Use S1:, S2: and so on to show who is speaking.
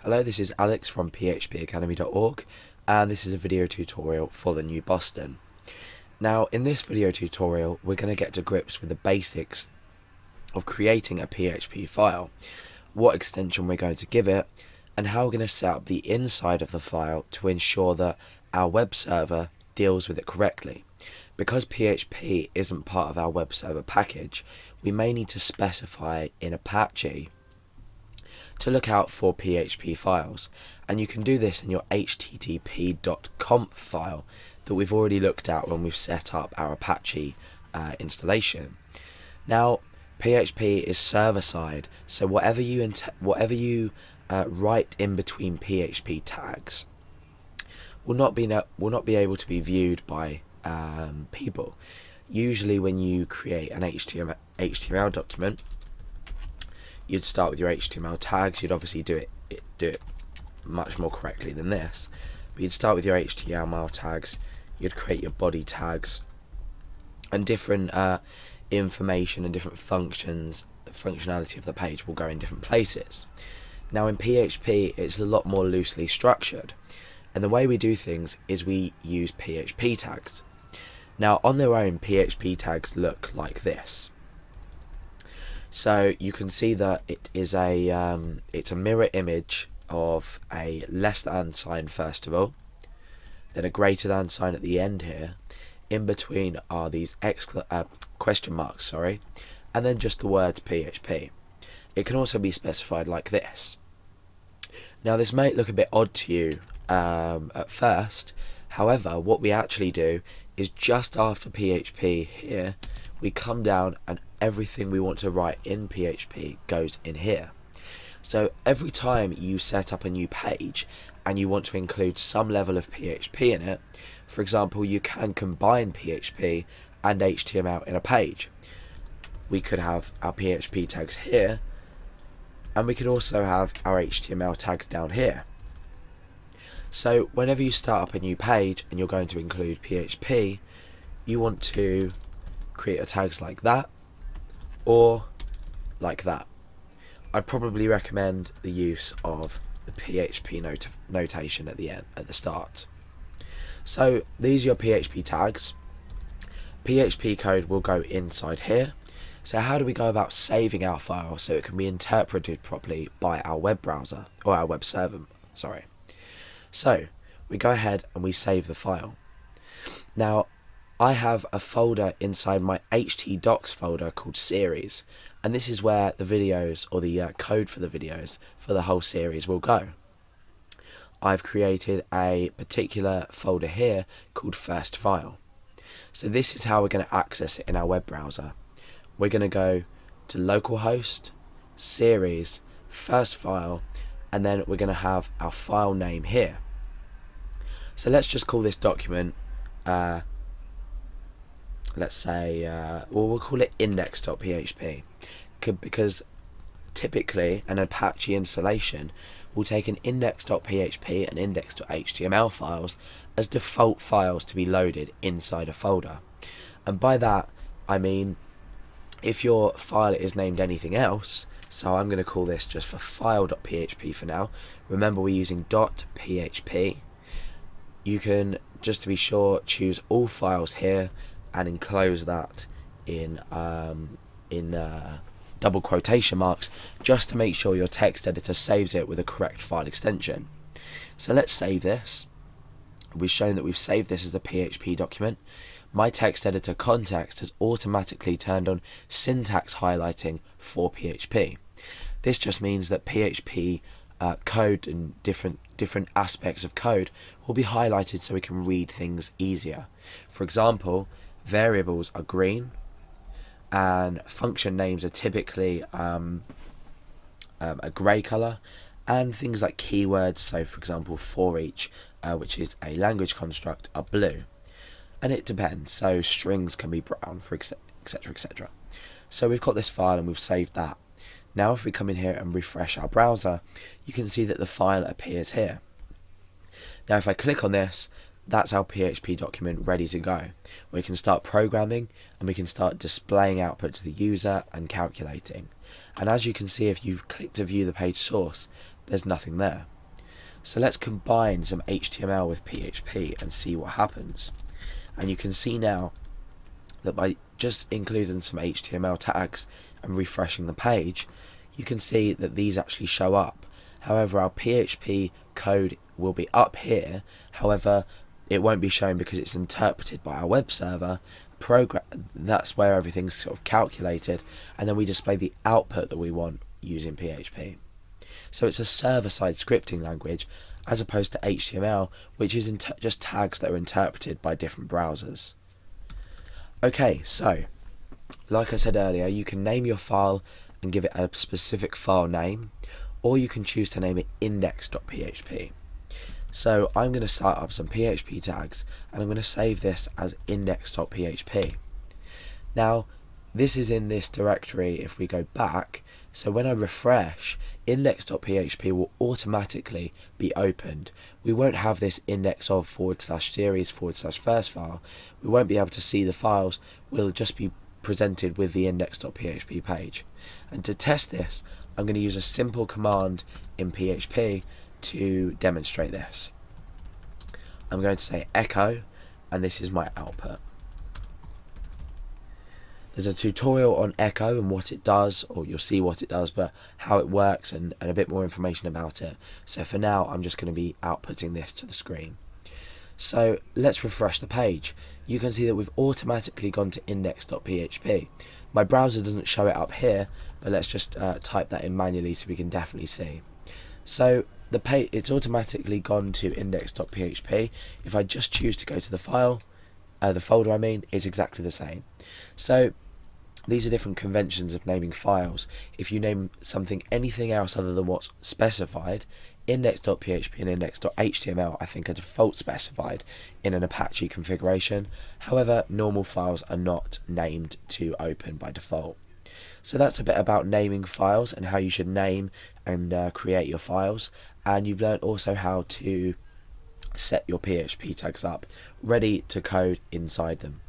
S1: Hello, this is Alex from phpacademy.org, and this is a video tutorial for the new Boston. Now, in this video tutorial, we're going to get to grips with the basics of creating a PHP file, what extension we're going to give it, and how we're going to set up the inside of the file to ensure that our web server deals with it correctly. Because PHP isn't part of our web server package, we may need to specify in Apache to look out for PHP files, and you can do this in your http.conf file that we've already looked at when we've set up our Apache installation. Now, PHP is server-side, so whatever you write in between PHP tags will not be able to be viewed by people. Usually, when you create an HTML document, you'd start with your HTML tags. You'd obviously do it much more correctly than this, but you'd start with your HTML tags. You'd create your body tags and different information and different functionality of the page will go in different places. Now in PHP it's a lot more loosely structured, and the way we do things is we use PHP tags. Now on their own, PHP tags look like this. So you can see that it is it's a mirror image of a less than sign first of all, then a greater than sign at the end here. In between are these question marks, and then just the words PHP. It can also be specified like this. Now this might look a bit odd to you at first. However, what we actually do is just after PHP here, we come down and everything we want to write in PHP goes in here. So every time you set up a new page and you want to include some level of PHP in it, for example, you can combine PHP and HTML in a page. We could have our PHP tags here, and we could also have our HTML tags down here. So whenever you start up a new page and you're going to include PHP, you want to create your tags like that or like that. I'd probably recommend the use of the PHP notation at the end, at the start. So these are your PHP tags. PHP code will go inside here. So how do we go about saving our file so it can be interpreted properly by our web browser, or our web server, So we go ahead and we save the file. Now I have a folder inside my htdocs folder called series, and this is where the videos, or the code for the videos for the whole series, will go. I've created a particular folder here called first file. So this is how we're going to access it in our web browser. We're going to go to localhost, series, first file, and then we're going to have our file name here. So let's just call this document let's say, we'll call it index.php, because typically an Apache installation will take an index.php and index.html files as default files to be loaded inside a folder. And by that I mean, if your file is named anything else, so I'm going to call this just for file.php for now. Remember, we're using .php. You can, just to be sure, choose all files here and enclose that in double quotation marks, just to make sure your text editor saves it with a correct file extension. So let's save this. We've shown that we've saved this as a PHP document. My text editor context has automatically turned on syntax highlighting for PHP. This just means that PHP code and different aspects of code will be highlighted so we can read things easier. For example, variables are green, and function names are typically a grey colour, and things like keywords, so for example for each, which is a language construct, are blue. And it depends, so strings can be brown, for etc, etc. So we've got this file and we've saved that. Now if we come in here and refresh our browser, you can see that the file appears here. Now if I click on this, that's our PHP document ready to go. We can start programming and we can start displaying output to the user and calculating. And as you can see, if you've clicked to view the page source, there's nothing there. So let's combine some HTML with PHP and see what happens. And you can see now that by just including some HTML tags and refreshing the page, you can see that these actually show up. However, our PHP code will be up here, however it won't be shown because it's interpreted by our web server program. That's where everything's sort of calculated, and then we display the output that we want using PHP. So it's a server-side scripting language as opposed to HTML, which is just tags that are interpreted by different browsers. Okay, so like I said earlier, you can name your file and give it a specific file name, or you can choose to name it index.php. So I'm going to start up some PHP tags and I'm going to save this as index.php. Now this is in this directory if we go back, so when I refresh, index.php will automatically be opened. We won't have this index of /series/first file. We won't be able to see the files. We'll just be presented with the index.php page. And to test this, I'm going to use a simple command in PHP to demonstrate this. I'm going to say echo, and this is my output. There's a tutorial on echo and what it does, or you'll see what it does, but how it works and a bit more information about it. So for now, I'm just going to be outputting this to the screen. So let's refresh the page. You can see that we've automatically gone to index.php. My browser doesn't show it up here, but let's just type that in manually so we can definitely see. So the page, it's automatically gone to index.php. If I just choose to go to the file, the folder I mean, is exactly the same. So these are different conventions of naming files. If you name something anything else other than what's specified, index.php and index.html I think are default specified in an Apache configuration. However, normal files are not named to open by default. So that's a bit about naming files and how you should name and create your files, and you've learned also how to set your PHP tags up ready to code inside them.